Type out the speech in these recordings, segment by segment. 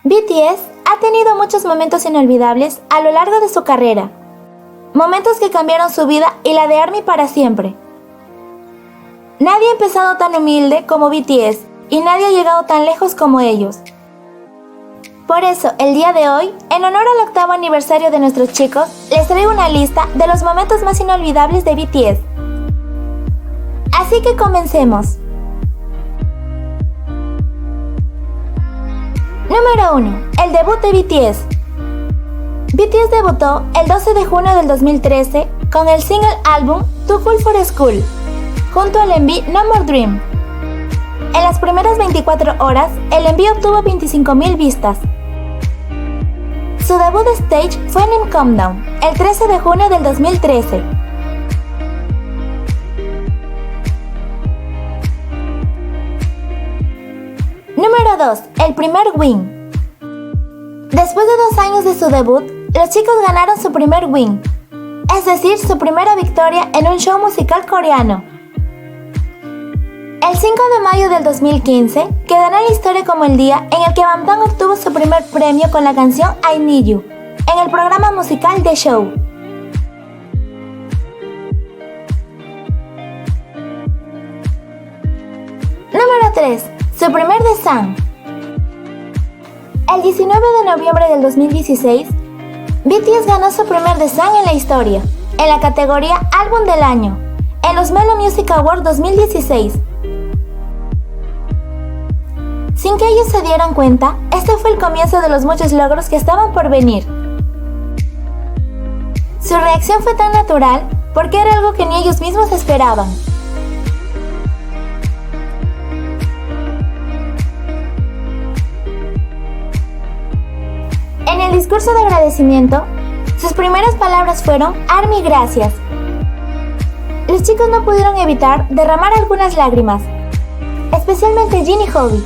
BTS ha tenido muchos momentos inolvidables a lo largo de su carrera. Momentos que cambiaron su vida y la de ARMY para siempre. Nadie ha empezado tan humilde como BTS y nadie ha llegado tan lejos como ellos. Por eso, el día de hoy, en honor al 8º aniversario de nuestros chicos, les traigo una lista de los momentos más inolvidables de BTS. Así que comencemos. Número 1. El debut de BTS. BTS debutó el 12 de junio del 2013 con el single álbum Too Cool for School, junto al MV No More Dream. En las primeras 24 horas, el envío obtuvo 25.000 vistas. Su debut stage fue en Countdown, el 13 de junio del 2013. Número 2. El primer win. Después de 2 años de su debut, los chicos ganaron su primer win, es decir, su primera victoria en un show musical coreano. El 5 de mayo del 2015 quedará en la historia como el día en el que Bangtan obtuvo su primer premio con la canción I Need You, en el programa musical The Show. Número 3. Su primer The Sun. El 19 de noviembre del 2016, BTS ganó su primer The Sun en la historia, en la categoría Álbum del Año, en los Melon Music Awards 2016. Sin que ellos se dieran cuenta, este fue el comienzo de los muchos logros que estaban por venir. Su reacción fue tan natural porque era algo que ni ellos mismos esperaban. En el discurso de agradecimiento, sus primeras palabras fueron ARMY gracias. Los chicos no pudieron evitar derramar algunas lágrimas, especialmente Jin y Hobi.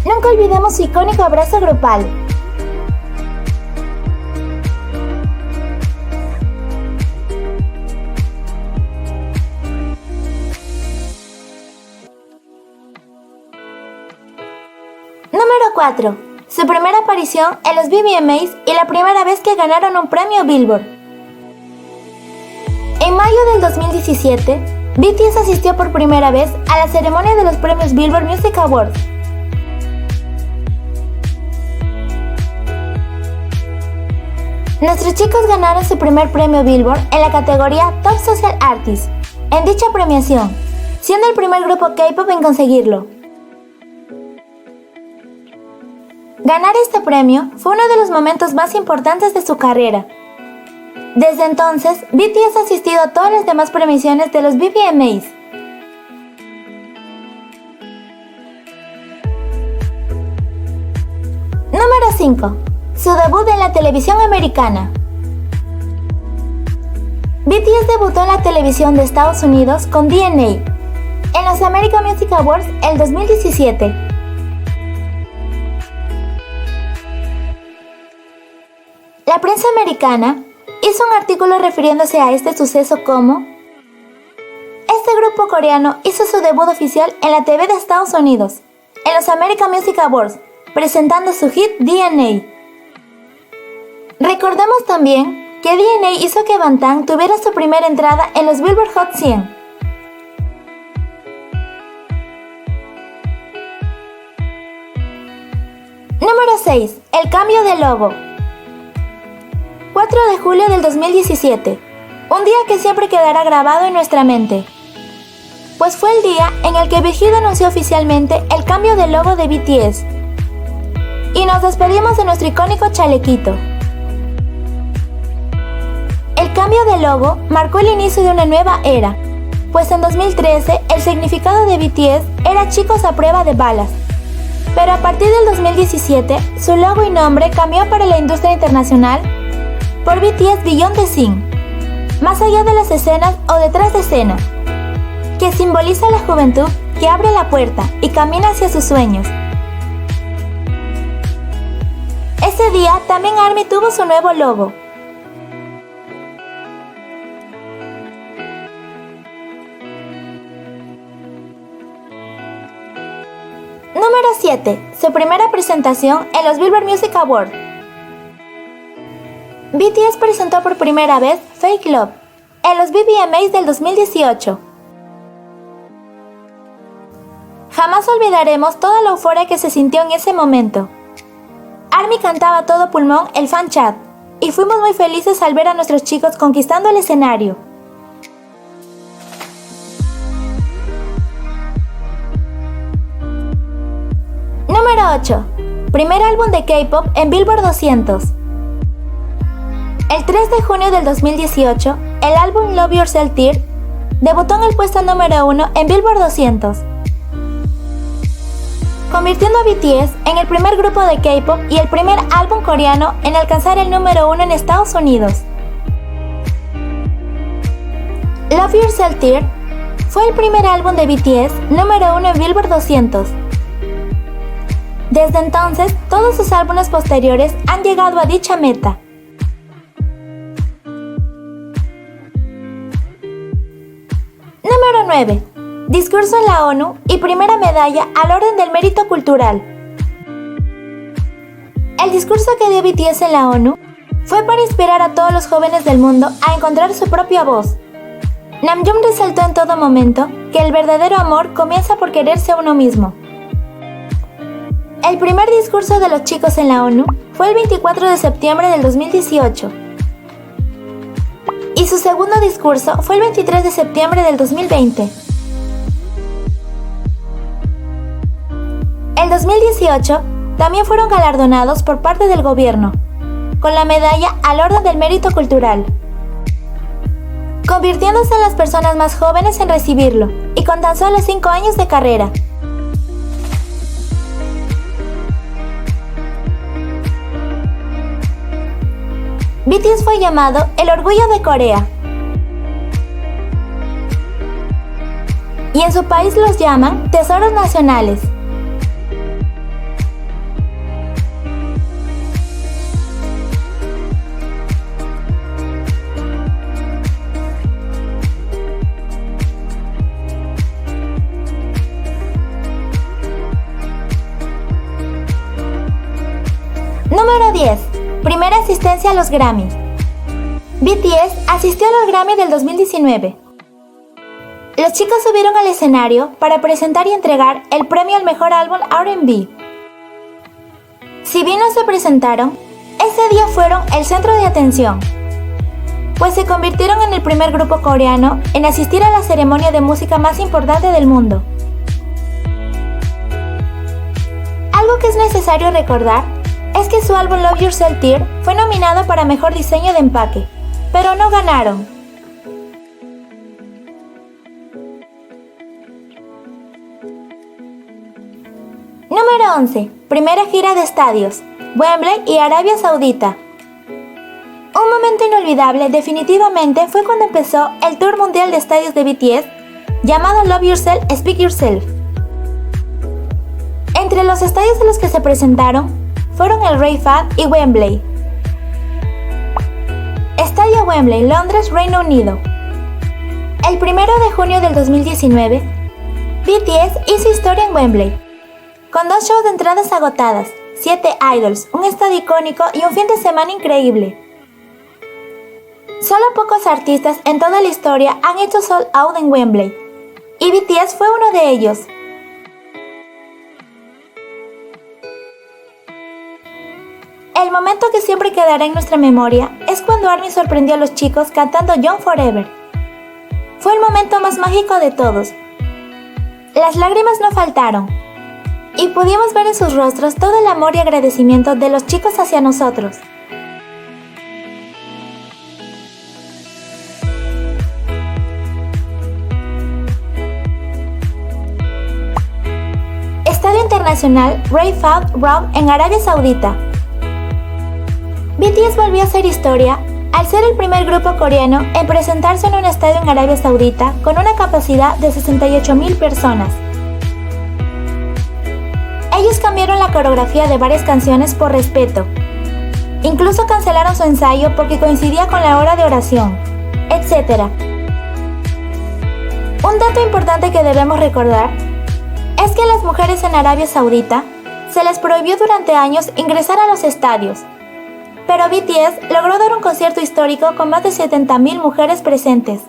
Nunca olvidemos su icónico abrazo grupal. Número 4. Su primera aparición en los VMAs y la primera vez que ganaron un premio Billboard. En mayo del 2017, BTS asistió por primera vez a la ceremonia de los premios Billboard Music Awards. Nuestros chicos ganaron su primer premio Billboard en la categoría Top Social Artist en dicha premiación, siendo el primer grupo K-pop en conseguirlo. Ganar este premio fue uno de los momentos más importantes de su carrera. Desde entonces, BTS ha asistido a todas las demás premiaciones de los VMAs. Número 5. Su debut en la televisión americana. BTS debutó en la televisión de Estados Unidos con DNA en los American Music Awards el 2017. La prensa americana hizo un artículo refiriéndose a este suceso como: este grupo coreano hizo su debut oficial en la TV de Estados Unidos, en los American Music Awards, presentando su hit DNA. Recordemos también que DNA hizo que Bangtan tuviera su primera entrada en los Billboard Hot 100. Número 6. El cambio de logo. 4 de julio del 2017, un día que siempre quedará grabado en nuestra mente, pues fue el día en el que Big Hit anunció oficialmente el cambio de logo de BTS y nos despedimos de nuestro icónico chalequito. El cambio de logo marcó el inicio de una nueva era, pues en 2013 el significado de BTS era chicos a prueba de balas, pero a partir del 2017 su logo y nombre cambió para la industria internacional por BTS Beyond the Scene, más allá de las escenas o detrás de escena, que simboliza la juventud que abre la puerta y camina hacia sus sueños. Ese día también ARMY tuvo su nuevo logo. 2007, su primera presentación en los Billboard Music Awards. BTS presentó por primera vez Fake Love en los VMAs del 2018. Jamás olvidaremos toda la euforia que se sintió en ese momento. ARMY cantaba a todo pulmón el fan chat y fuimos muy felices al ver a nuestros chicos conquistando el escenario. Número 8. Primer álbum de K-pop en Billboard 200. El 3 de junio del 2018, el álbum Love Yourself Tear debutó en el puesto número 1 en Billboard 200, convirtiendo a BTS en el primer grupo de K-pop y el primer álbum coreano en alcanzar el número 1 en Estados Unidos. Love Yourself Tear fue el primer álbum de BTS número 1 en Billboard 200. Desde entonces, todos sus álbumes posteriores han llegado a dicha meta. Número 9. Discurso en la ONU y primera medalla al orden del mérito cultural. El discurso que dio BTS en la ONU fue para inspirar a todos los jóvenes del mundo a encontrar su propia voz. Namjoon resaltó en todo momento que el verdadero amor comienza por quererse a uno mismo. El primer discurso de los chicos en la ONU fue el 24 de septiembre del 2018. Y su segundo discurso fue el 23 de septiembre del 2020. El 2018 también fueron galardonados por parte del gobierno con la medalla al orden del mérito cultural, convirtiéndose en las personas más jóvenes en recibirlo y con tan solo 5 años de carrera. BTS fue llamado el orgullo de Corea. Y en su país los llaman tesoros nacionales. Número 10. Primera asistencia a los Grammy. BTS asistió a los Grammy del 2019. Los chicos subieron al escenario para presentar y entregar el premio al mejor álbum R&B. Si bien no se presentaron, ese día fueron el centro de atención, pues se convirtieron en el primer grupo coreano en asistir a la ceremonia de música más importante del mundo. Algo que es necesario recordar es que su álbum Love Yourself Tear fue nominado para mejor diseño de empaque, pero no ganaron. Número 11. Primera gira de estadios, Wembley y Arabia Saudita. Un momento inolvidable definitivamente fue cuando empezó el tour mundial de estadios de BTS llamado Love Yourself, Speak Yourself. Entre los estadios en los que se presentaron fueron el Rey Fahd y Wembley. Estadio Wembley, Londres, Reino Unido. El 1 de junio del 2019, BTS hizo historia en Wembley, con 2 shows de entradas agotadas, 7 idols, un estadio icónico y un fin de semana increíble. Solo pocos artistas en toda la historia han hecho sold out en Wembley, y BTS fue uno de ellos. El momento que siempre quedará en nuestra memoria es cuando ARMY sorprendió a los chicos cantando Young Forever. Fue el momento más mágico de todos. Las lágrimas no faltaron, y pudimos ver en sus rostros todo el amor y agradecimiento de los chicos hacia nosotros. Estadio Internacional Rey Fahd Rock en Arabia Saudita. BTS volvió a hacer historia al ser el primer grupo coreano en presentarse en un estadio en Arabia Saudita con una capacidad de 68,000 personas. Ellos cambiaron la coreografía de varias canciones por respeto. Incluso cancelaron su ensayo porque coincidía con la hora de oración, etc. Un dato importante que debemos recordar es que las mujeres en Arabia Saudita se les prohibió durante años ingresar a los estadios. Pero BTS logró dar un concierto histórico con más de 70.000 mujeres presentes.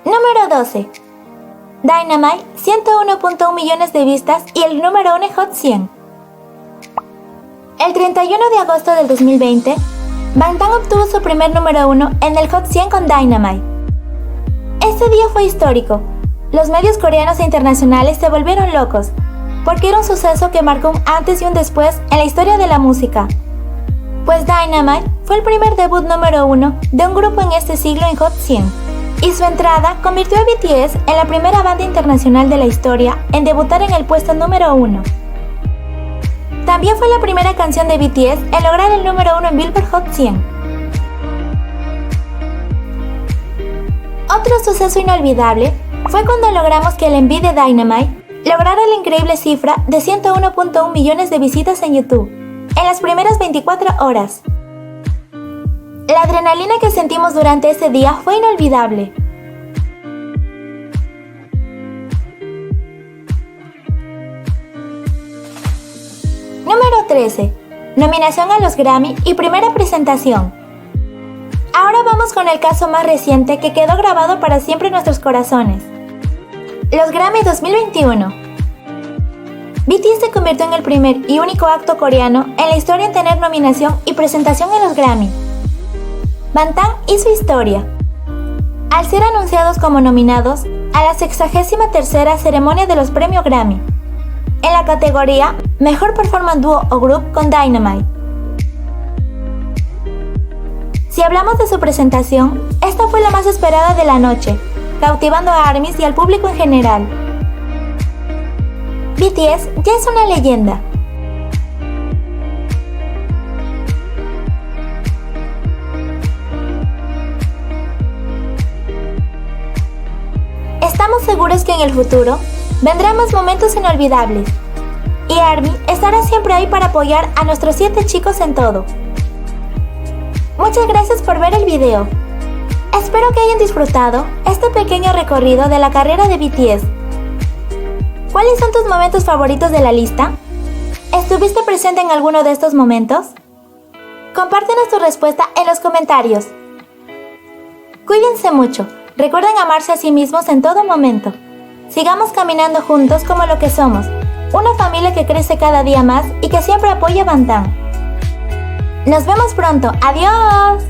Número 12. Dynamite, 101.1 millones de vistas y el número 1 en Hot 100. El 31 de agosto del 2020, Bangtan obtuvo su primer número 1 en el Hot 100 con Dynamite. Este día fue histórico. Los medios coreanos e internacionales se volvieron locos, porque era un suceso que marcó un antes y un después en la historia de la música. Pues Dynamite fue el primer debut número 1 de un grupo en este siglo en Hot 100. Y su entrada convirtió a BTS en la primera banda internacional de la historia en debutar en el puesto número 1. También fue la primera canción de BTS en lograr el número 1 en Billboard Hot 100. Otro suceso inolvidable fue cuando logramos que el MV de Dynamite lograra la increíble cifra de 101.1 millones de visitas en YouTube en las primeras 24 horas. La adrenalina que sentimos durante ese día fue inolvidable. Número 13. Nominación a los Grammy y primera presentación. Ahora vamos con el caso más reciente que quedó grabado para siempre en nuestros corazones. Los Grammy 2021. BTS se convirtió en el primer y único acto coreano en la historia en tener nominación y presentación en los Grammy. Bangtan hizo historia al ser anunciados como nominados a la 63ª ceremonia de los premios Grammy, en la categoría Mejor Performance Duo o Group con Dynamite. Si hablamos de su presentación, esta fue la más esperada de la noche, cautivando a ARMYs y al público en general. BTS ya es una leyenda. Estamos seguros que en el futuro vendrán más momentos inolvidables y ARMY estará siempre ahí para apoyar a nuestros 7 chicos en todo. Muchas gracias por ver el video. Espero que hayan disfrutado este pequeño recorrido de la carrera de BTS. ¿Cuáles son tus momentos favoritos de la lista? ¿Estuviste presente en alguno de estos momentos? Compártenos tu respuesta en los comentarios. Cuídense mucho. Recuerden amarse a sí mismos en todo momento. Sigamos caminando juntos como lo que somos, una familia que crece cada día más y que siempre apoya a Bangtan. Nos vemos pronto. ¡Adiós!